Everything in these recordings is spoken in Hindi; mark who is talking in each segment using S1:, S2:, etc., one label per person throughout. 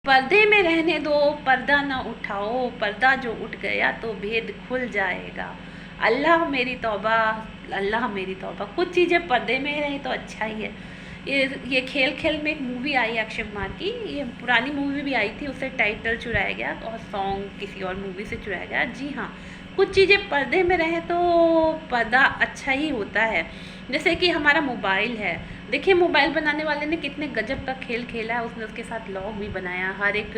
S1: पर्दे में रहने दो, पर्दा ना उठाओ, पर्दा जो उठ गया तो भेद खुल जाएगा। अल्लाह मेरी तौबा, अल्लाह मेरी तौबा। कुछ चीज़ें पर्दे में रही तो अच्छा ही है। ये खेल खेल में एक मूवी आई अक्षय कुमार की, ये पुरानी मूवी भी आई थी, उससे टाइटल चुराया गया और सॉन्ग किसी और मूवी से चुराया गया। जी हाँ, कुछ चीज़ें पर्दे में रहे तो पर्दा अच्छा ही होता है। जैसे कि हमारा मोबाइल है, देखिए मोबाइल बनाने वाले ने कितने गजब का खेल खेला है। उसने उसके साथ लॉग भी बनाया, हर एक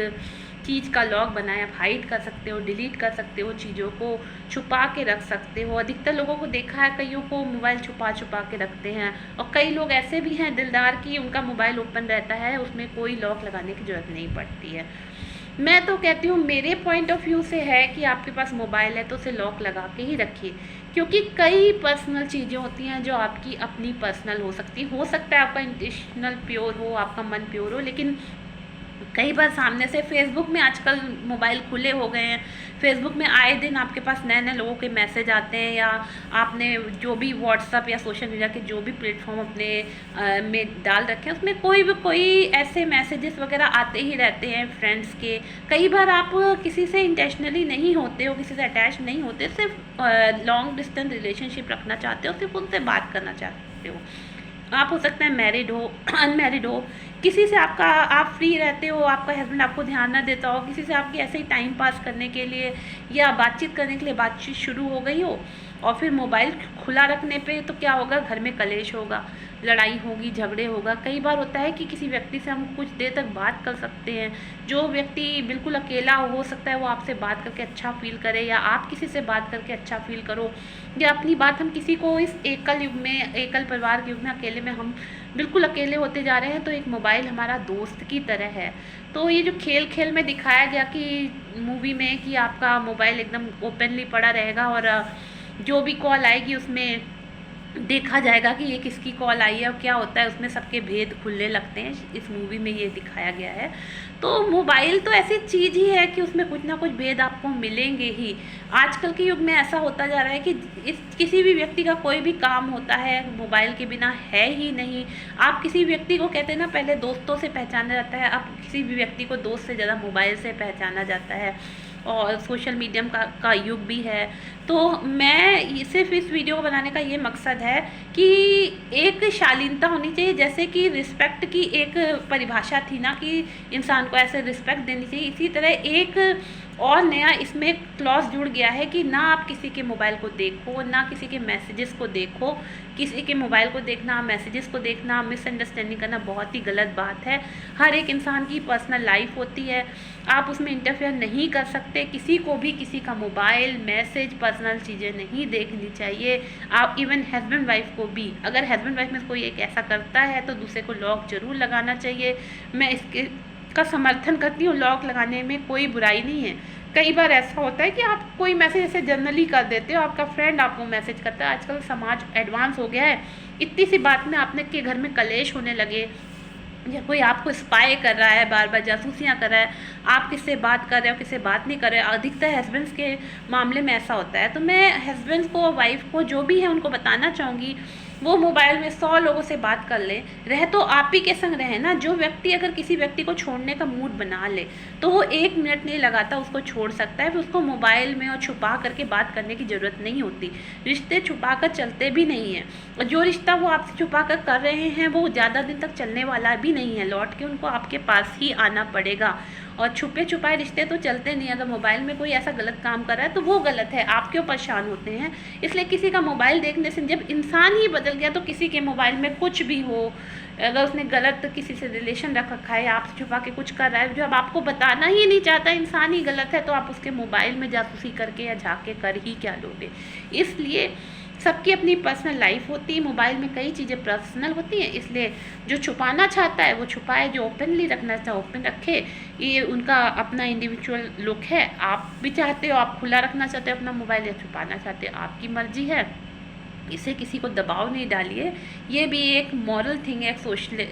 S1: चीज़ का लॉग बनाया। आप हाइड कर सकते हो, डिलीट कर सकते हो, चीज़ों को छुपा के रख सकते हो। अधिकतर लोगों को देखा है, कईयों को मोबाइल छुपा छुपा के रखते हैं, और कई लोग ऐसे भी हैं दिलदार की उनका मोबाइल ओपन रहता है, उसमें कोई लॉक लगाने की ज़रूरत नहीं पड़ती है। मैं तो कहती हूँ, मेरे पॉइंट ऑफ व्यू से है कि आपके पास मोबाइल है तो उसे लॉक लगा के ही रखिए, क्योंकि कई पर्सनल चीज़ें होती हैं जो आपकी अपनी पर्सनल हो सकता है आपका इंटेंशनल प्योर हो, आपका मन प्योर हो, लेकिन कई बार सामने से फेसबुक में आजकल मोबाइल खुले हो गए हैं, फेसबुक में आए दिन आपके पास नए नए लोगों के मैसेज आते हैं, या आपने जो भी व्हाट्सअप या सोशल मीडिया के जो भी प्लेटफॉर्म अपने में डाल रखे हैं, उसमें कोई ऐसे मैसेजेस वगैरह आते ही रहते हैं फ्रेंड्स के। कई बार आप किसी से इंटेंशनली नहीं होते हो, किसी से अटैच नहीं होते, सिर्फ लॉन्ग डिस्टेंस रिलेशनशिप रखना चाहते हो, सिर्फ उनसे बात करना चाहते हो। आप हो सकता है मैरिड हो, अनमैरिड हो, किसी से आप फ्री रहते हो, आपका हस्बैंड आपको ध्यान ना देता हो, किसी से आपकी ऐसे ही टाइम पास करने के लिए या बातचीत करने के लिए बातचीत शुरू हो गई हो, और फिर मोबाइल खुला रखने पे तो क्या होगा, घर में कलेश होगा, लड़ाई होगी, झगड़े होगा। कई बार होता है कि किसी व्यक्ति से हम कुछ देर तक बात कर सकते हैं, जो व्यक्ति बिल्कुल अकेला हो सकता है वो आपसे बात करके अच्छा फील करे, या आप किसी से बात करके अच्छा फील करो, या अपनी बात हम किसी को, इस एकल युग में, एकल परिवार के युग में, अकेले में हम बिल्कुल अकेले होते जा रहे हैं, तो एक मोबाइल हमारा दोस्त की तरह है। तो ये जो खेल खेल में दिखाया गया कि मूवी में कि आपका मोबाइल एकदम ओपनली पड़ा रहेगा, और जो भी कॉल आएगी उसमें देखा जाएगा कि ये किसकी कॉल आई है, और क्या होता है उसमें सबके भेद खुलने लगते हैं, इस मूवी में ये दिखाया गया है। तो मोबाइल तो ऐसी चीज़ ही है कि उसमें कुछ ना कुछ भेद आपको मिलेंगे ही। आजकल के युग में ऐसा होता जा रहा है कि किसी भी व्यक्ति का कोई भी काम होता है मोबाइल के बिना है ही नहीं। आप किसी व्यक्ति को, कहते हैं ना पहले दोस्तों से पहचाना जाता है, अब किसी भी व्यक्ति को दोस्त से ज़्यादा मोबाइल से पहचाना जाता है, और सोशल मीडिया का युग भी है। तो मैं सिर्फ इस वीडियो को बनाने का ये मकसद है कि एक शालीनता होनी चाहिए, जैसे कि रिस्पेक्ट की एक परिभाषा थी ना कि इंसान को ऐसे रिस्पेक्ट देनी चाहिए, इसी तरह एक और नया इसमें क्लॉज जुड़ गया है कि ना आप किसी के मोबाइल को देखो, ना किसी के मैसेजेस को देखो। किसी के मोबाइल को देखना, मैसेजेस को देखना, मिसअंडरस्टैंडिंग करना बहुत ही गलत बात है। हर एक इंसान की पर्सनल लाइफ होती है, आप उसमें इंटरफेयर नहीं कर सकते। किसी को भी किसी का मोबाइल, मैसेज, पर्सनल चीज़ें नहीं देखनी चाहिए। आप इवन हस्बैंड वाइफ को भी, अगर हस्बैंड वाइफ में कोई एक ऐसा करता है तो दूसरे को लॉक ज़रूर लगाना चाहिए। मैं इसके का समर्थन करती हूँ, लॉक लगाने में कोई बुराई नहीं है। कई बार ऐसा होता है कि आप कोई मैसेज ऐसे जनरली कर देते हो, आपका फ्रेंड आपको मैसेज करता है। आजकल समाज एडवांस हो गया है, इतनी सी बात में आपने के घर में कलेश होने लगे, या कोई आपको स्पाई कर रहा है, बार बार जासूसियाँ कर रहा है, आप किससे बात कर रहे हो, किससे बात नहीं कर रहे हो। अधिकतर हस्बैंड्स के मामले में ऐसा होता है। तो मैं हस्बैंड्स को, वाइफ को, जो भी है उनको बताना चाहूँगी, वो मोबाइल में 100 लोगों से बात कर ले, रहे तो आप ही के संग रहे ना। जो व्यक्ति अगर किसी व्यक्ति को छोड़ने का मूड बना ले तो वो 1 मिनट नहीं लगाता उसको छोड़ सकता है। फिर उसको मोबाइल में और छुपा करके बात करने की ज़रूरत नहीं होती। रिश्ते छुपा कर चलते भी नहीं हैं, और जो रिश्ता वो आपसे छुपा कर रहे हैं वो ज़्यादा दिन तक चलने वाला भी नहीं है, लौट के उनको आपके पास ही आना पड़ेगा। और छुपे छुपाए रिश्ते तो चलते नहीं। अगर मोबाइल में कोई ऐसा गलत काम कर रहा है तो वो गलत है, आप क्यों परेशान होते हैं। इसलिए किसी का मोबाइल देखने से, जब इंसान ही बदल गया तो किसी के मोबाइल में कुछ भी हो, अगर उसने गलत किसी से रिलेशन रख रखा है, आपसे छुपा के कुछ कर रहा है जो अब आपको बताना ही नहीं चाहता, इंसान ही गलत है, तो आप उसके मोबाइल में जासूसी करके या झाके कर ही क्या लोगे। इसलिए सबकी अपनी पर्सनल लाइफ होती है, मोबाइल में कई चीज़ें पर्सनल होती हैं, इसलिए जो छुपाना चाहता है वो छुपाए, जो ओपनली रखना चाहे ओपन रखे। ये उनका अपना इंडिविजुअल लुक है। आप भी चाहते हो, आप खुला रखना चाहते हो अपना मोबाइल, या छुपाना चाहते हो, आपकी मर्जी है। इसे किसी को दबाव नहीं डालिए। ये भी एक मॉरल थिंग है, एक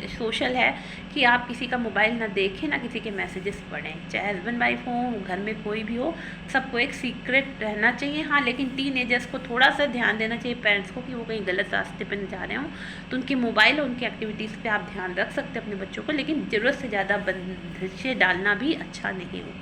S1: सोशल है कि आप किसी का मोबाइल ना देखें, ना किसी के मैसेजेस पढ़ें, चाहे हस्बैंड वाइफ हो, घर में कोई भी हो, सबको एक सीक्रेट रहना चाहिए। हाँ, लेकिन टीनेजर्स को थोड़ा सा ध्यान देना चाहिए पेरेंट्स को कि वो कहीं गलत रास्ते पर जा रहे हों, तो उनके मोबाइल और उनकी एक्टिविटीज़ पर आप ध्यान रख सकते हैं अपने बच्चों को, लेकिन ज़रूरत से ज़्यादा बंदिशें डालना भी अच्छा नहीं हो।